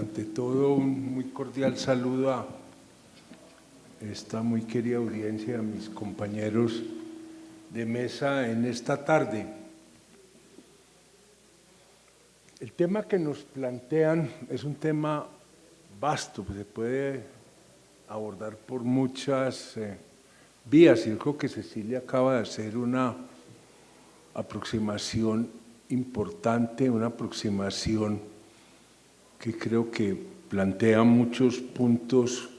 Ante todo, un muy cordial saludo a esta muy querida audiencia, a mis compañeros de mesa en esta tarde. El tema que nos plantean es un tema vasto, se puede abordar por muchas vías. Yo creo que Cecilia acaba de hacer una aproximación importante, una aproximación que creo que plantea muchos puntos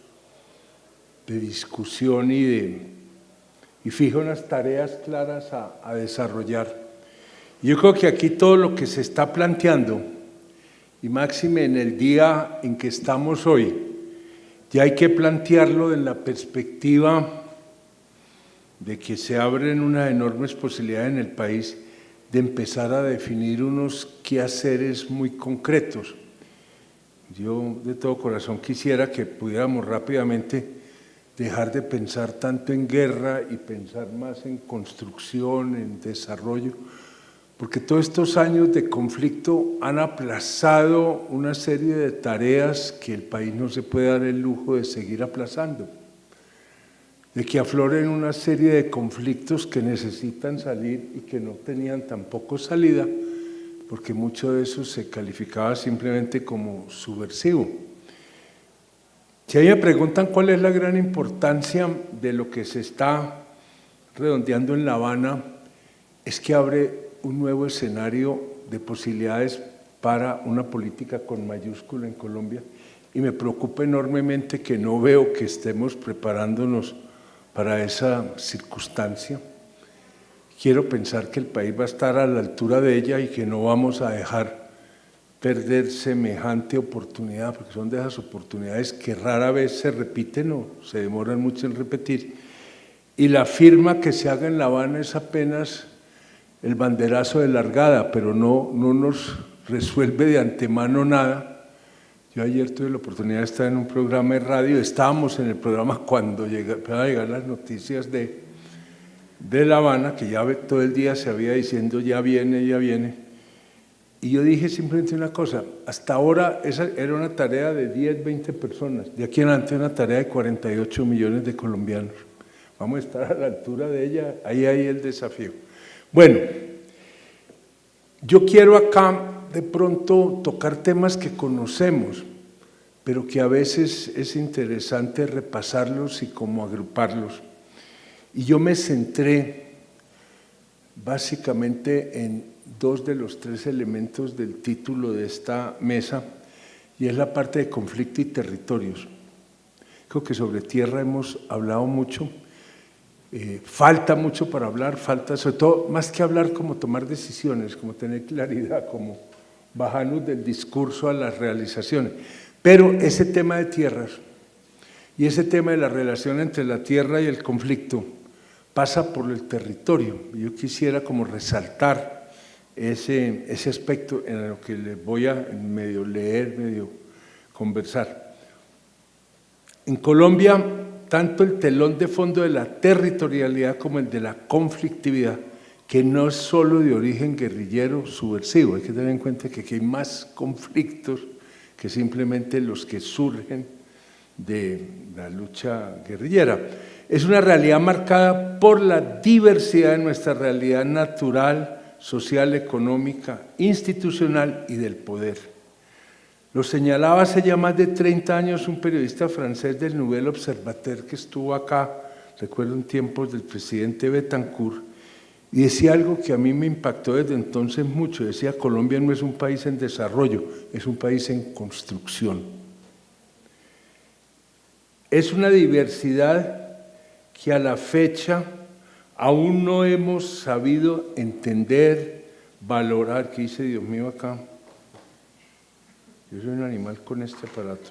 de discusión y fija unas tareas claras a desarrollar. Yo creo que aquí todo lo que se está planteando, y máxime en el día en que estamos hoy, ya hay que plantearlo en la perspectiva de que se abren unas enormes posibilidades en el país de empezar a definir unos quehaceres muy concretos. Yo de todo corazón quisiera que pudiéramos rápidamente dejar de pensar tanto en guerra y pensar más en construcción, en desarrollo, porque todos estos años de conflicto han aplazado una serie de tareas que el país no se puede dar el lujo de seguir aplazando, de que afloren una serie de conflictos que necesitan salir y que no tenían tampoco salida, porque mucho de eso se calificaba simplemente como subversivo. Si a mí me preguntan cuál es la gran importancia de lo que se está redondeando en La Habana, es que abre un nuevo escenario de posibilidades para una política con mayúscula en Colombia, y me preocupa enormemente que no veo que estemos preparándonos para esa circunstancia. Quiero pensar que el país va a estar a la altura de ella y que no vamos a dejar perder semejante oportunidad, porque son de esas oportunidades que rara vez se repiten o se demoran mucho en repetir. Y la firma que se haga en La Habana es apenas el banderazo de largada, pero no nos resuelve de antemano nada. Yo ayer tuve la oportunidad de estar en un programa de radio, estábamos en el programa cuando empezaron a llegar las noticias de La Habana, que ya todo el día se había diciendo ya viene, y yo dije simplemente una cosa: hasta ahora esa era una tarea de 10, 20 personas, de aquí en adelante una tarea de 48 millones de colombianos. Vamos a estar a la altura de ella, ahí hay el desafío. Bueno, yo quiero acá de pronto tocar temas que conocemos, pero que a veces es interesante repasarlos y como agruparlos. Y yo me centré básicamente en dos de los tres elementos del título de esta mesa, y es la parte de conflicto y territorios. Creo que sobre tierra hemos hablado mucho, falta mucho para hablar, falta sobre todo, más que hablar, como tomar decisiones, como tener claridad, como bajarnos del discurso a las realizaciones. Pero ese tema de tierras y ese tema de la relación entre la tierra y el conflicto pasa por el territorio. Yo quisiera como resaltar ese aspecto en lo que les voy a medio leer, medio conversar. En Colombia, tanto el telón de fondo de la territorialidad como el de la conflictividad, que no es solo de origen guerrillero subversivo, hay que tener en cuenta que aquí hay más conflictos que simplemente los que surgen de la lucha guerrillera. Es una realidad marcada por la diversidad de nuestra realidad natural, social, económica, institucional y del poder. Lo señalaba hace ya más de 30 años un periodista francés del Nouvel Observateur que estuvo acá, recuerdo en tiempos del presidente Betancourt, y decía algo que a mí me impactó desde entonces mucho. Decía: Colombia no es un país en desarrollo, es un país en construcción. Es una diversidad que a la fecha aún no hemos sabido entender, valorar. ¿Qué dice Dios mío acá? Yo soy un animal con este aparato.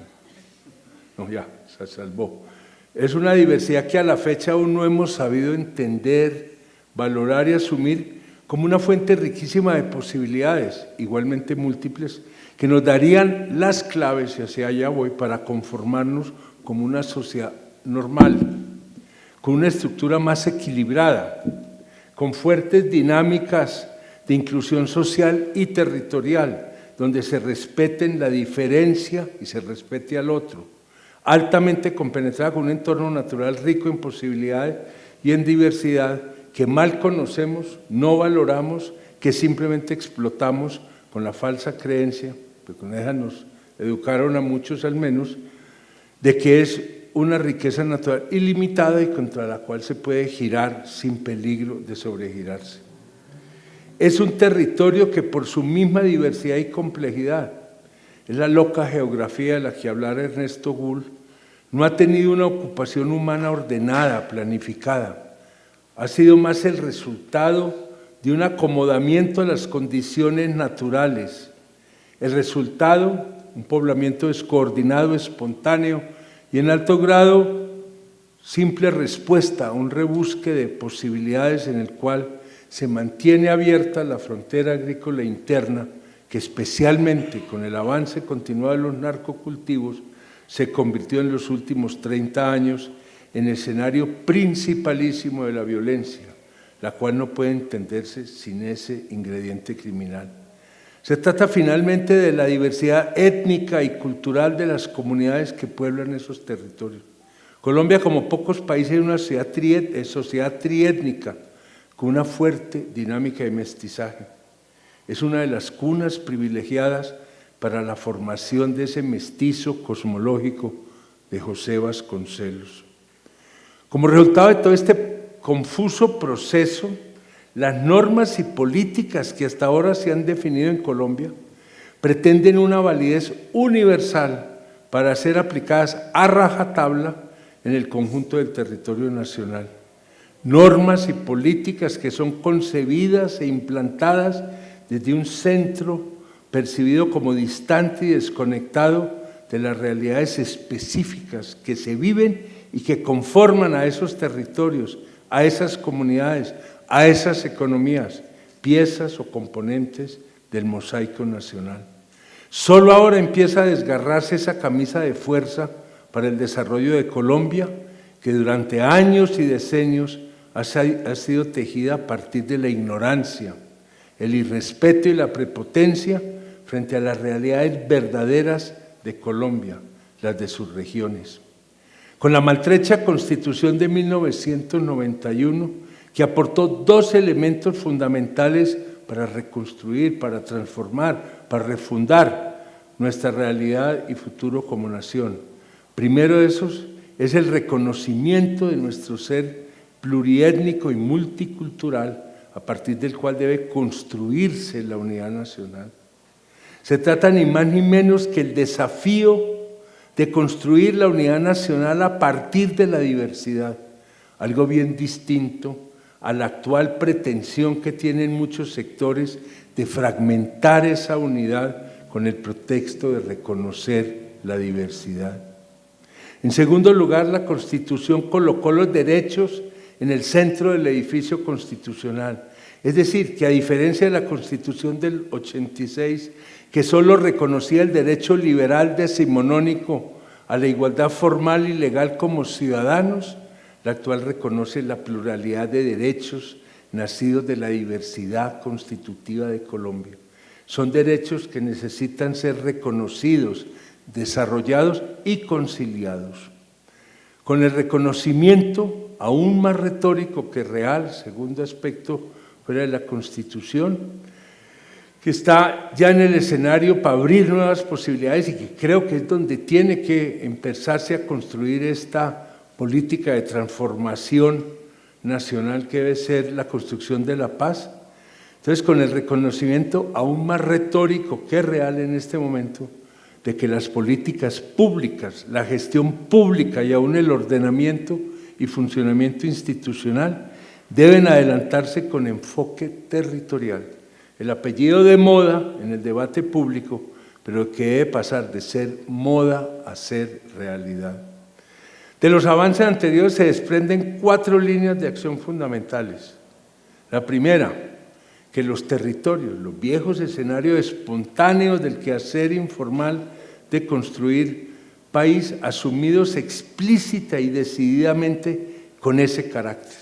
No, ya, se salvó. Es una diversidad que a la fecha aún no hemos sabido entender, valorar y asumir como una fuente riquísima de posibilidades, igualmente múltiples, que nos darían las claves, y hacia allá voy, para conformarnos como una sociedad normal, con una estructura más equilibrada, con fuertes dinámicas de inclusión social y territorial, donde se respeten la diferencia y se respete al otro, altamente compenetrada con un entorno natural rico en posibilidades y en diversidad que mal conocemos, no valoramos, que simplemente explotamos con la falsa creencia, porque con esa nos educaron a muchos al menos, de que es una riqueza natural ilimitada y contra la cual se puede girar sin peligro de sobregirarse. Es un territorio que por su misma diversidad y complejidad, es la loca geografía de la que hablara Ernesto Gull, no ha tenido una ocupación humana ordenada, planificada. Ha sido más el resultado de un acomodamiento a las condiciones naturales. El resultado, un poblamiento descoordinado, espontáneo y en alto grado, simple respuesta a un rebusque de posibilidades en el cual se mantiene abierta la frontera agrícola interna, que especialmente con el avance continuado de los narcocultivos, se convirtió en los últimos 30 años en escenario principalísimo de la violencia, la cual no puede entenderse sin ese ingrediente criminal. Se trata finalmente de la diversidad étnica y cultural de las comunidades que pueblan esos territorios. Colombia, como pocos países, es una sociedad triétnica con una fuerte dinámica de mestizaje. Es una de las cunas privilegiadas para la formación de ese mestizo cosmológico de José Vasconcelos. Como resultado de todo este confuso proceso, las normas y políticas que hasta ahora se han definido en Colombia pretenden una validez universal para ser aplicadas a rajatabla en el conjunto del territorio nacional. Normas y políticas que son concebidas e implantadas desde un centro percibido como distante y desconectado de las realidades específicas que se viven y que conforman a esos territorios, a esas comunidades, a esas economías, piezas o componentes del mosaico nacional. Solo ahora empieza a desgarrarse esa camisa de fuerza para el desarrollo de Colombia, que durante años y decenios ha sido tejida a partir de la ignorancia, el irrespeto y la prepotencia frente a las realidades verdaderas de Colombia, las de sus regiones. Con la maltrecha Constitución de 1991, que aportó dos elementos fundamentales para reconstruir, para transformar, para refundar nuestra realidad y futuro como nación. Primero de esos es el reconocimiento de nuestro ser pluriétnico y multicultural, a partir del cual debe construirse la unidad nacional. Se trata ni más ni menos que el desafío de construir la unidad nacional a partir de la diversidad, algo bien distinto a la actual pretensión que tienen muchos sectores de fragmentar esa unidad con el pretexto de reconocer la diversidad. En segundo lugar, la Constitución colocó los derechos en el centro del edificio constitucional. Es decir, que a diferencia de la Constitución del 86, que solo reconocía el derecho liberal decimonónico a la igualdad formal y legal como ciudadanos, la actual reconoce la pluralidad de derechos nacidos de la diversidad constitutiva de Colombia. Son derechos que necesitan ser reconocidos, desarrollados y conciliados. Con el reconocimiento, aún más retórico que real, segundo aspecto fuera de la Constitución, que está ya en el escenario para abrir nuevas posibilidades y que creo que es donde tiene que empezarse a construir esta política de transformación nacional que debe ser la construcción de la paz. Entonces, con el reconocimiento aún más retórico que real en este momento, de que las políticas públicas, la gestión pública y aún el ordenamiento y funcionamiento institucional deben adelantarse con enfoque territorial. El apellido de moda en el debate público, pero que debe pasar de ser moda a ser realidad. De los avances anteriores se desprenden 4 líneas de acción fundamentales. La primera, que los territorios, los viejos escenarios espontáneos del quehacer informal de construir país, asumidos explícita y decididamente con ese carácter.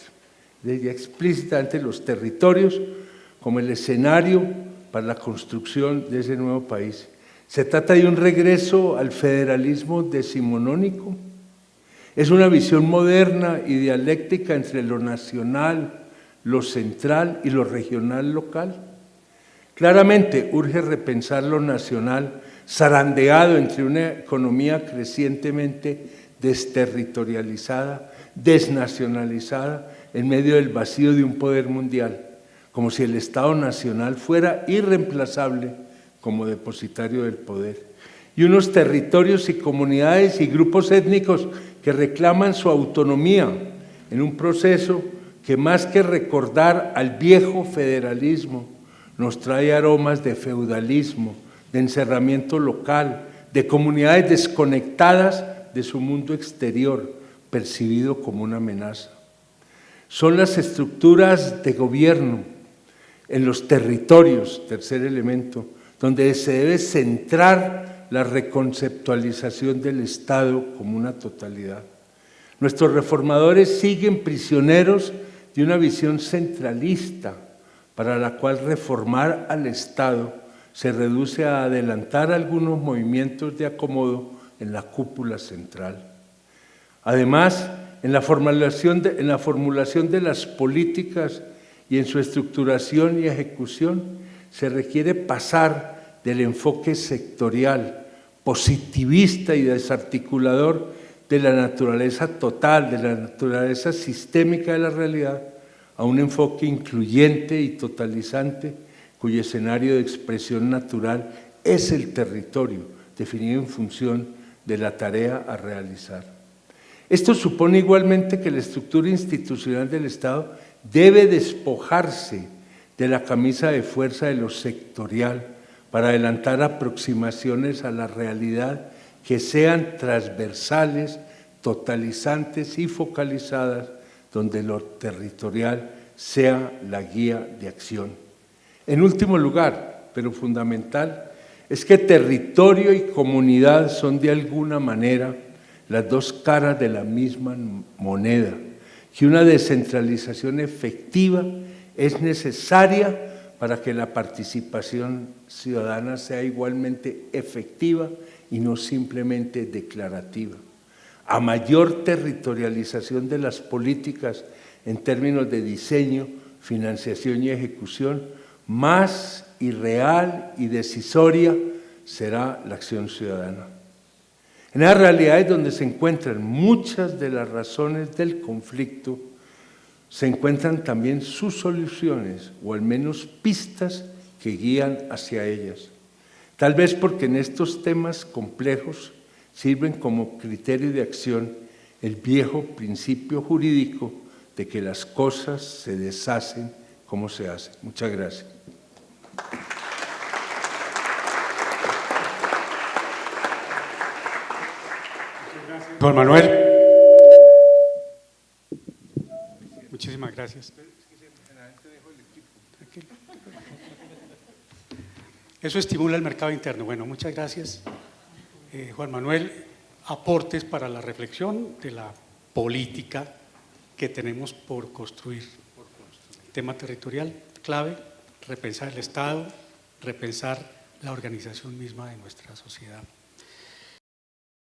Explícitamente los territorios como el escenario para la construcción de ese nuevo país. ¿Se trata de un regreso al federalismo decimonónico? ¿Es una visión moderna y dialéctica entre lo nacional, lo central y lo regional local? Claramente urge repensar lo nacional, zarandeado entre una economía crecientemente desterritorializada, desnacionalizada, en medio del vacío de un poder mundial, como si el Estado nacional fuera irreemplazable como depositario del poder. Y unos territorios y comunidades y grupos étnicos que reclaman su autonomía en un proceso que más que recordar al viejo federalismo, nos trae aromas de feudalismo, de encerramiento local, de comunidades desconectadas de su mundo exterior, percibido como una amenaza. Son las estructuras de gobierno en los territorios, tercer elemento, donde se debe centrar la reconceptualización del Estado como una totalidad. Nuestros reformadores siguen prisioneros de una visión centralista, para la cual reformar al Estado se reduce a adelantar algunos movimientos de acomodo en la cúpula central. Además, en la formulación de las políticas y en su estructuración y ejecución, se requiere pasar del enfoque sectorial, positivista y desarticulador de la naturaleza total, de la naturaleza sistémica de la realidad, a un enfoque incluyente y totalizante, cuyo escenario de expresión natural es el territorio, definido en función de la tarea a realizar. Esto supone igualmente que la estructura institucional del Estado debe despojarse de la camisa de fuerza de lo sectorial para adelantar aproximaciones a la realidad que sean transversales, totalizantes y focalizadas, donde lo territorial sea la guía de acción. En último lugar, pero fundamental, es que territorio y comunidad son de alguna manera las dos caras de la misma moneda, que una descentralización efectiva es necesaria para que la participación ciudadana sea igualmente efectiva y no simplemente declarativa. A mayor territorialización de las políticas en términos de diseño, financiación y ejecución, más irreal y decisoria será la acción ciudadana. En las realidades donde se encuentran muchas de las razones del conflicto, se encuentran también sus soluciones, o al menos pistas que guían hacia ellas. Tal vez porque en estos temas complejos sirven como criterio de acción el viejo principio jurídico de que las cosas se deshacen como se hacen. Muchas gracias. Juan Manuel. Muchísimas gracias. Eso estimula el mercado interno. Bueno, muchas gracias, Juan Manuel. Aportes para la reflexión de la política que tenemos por construir. Tema territorial, clave, repensar el Estado, repensar la organización misma de nuestra sociedad.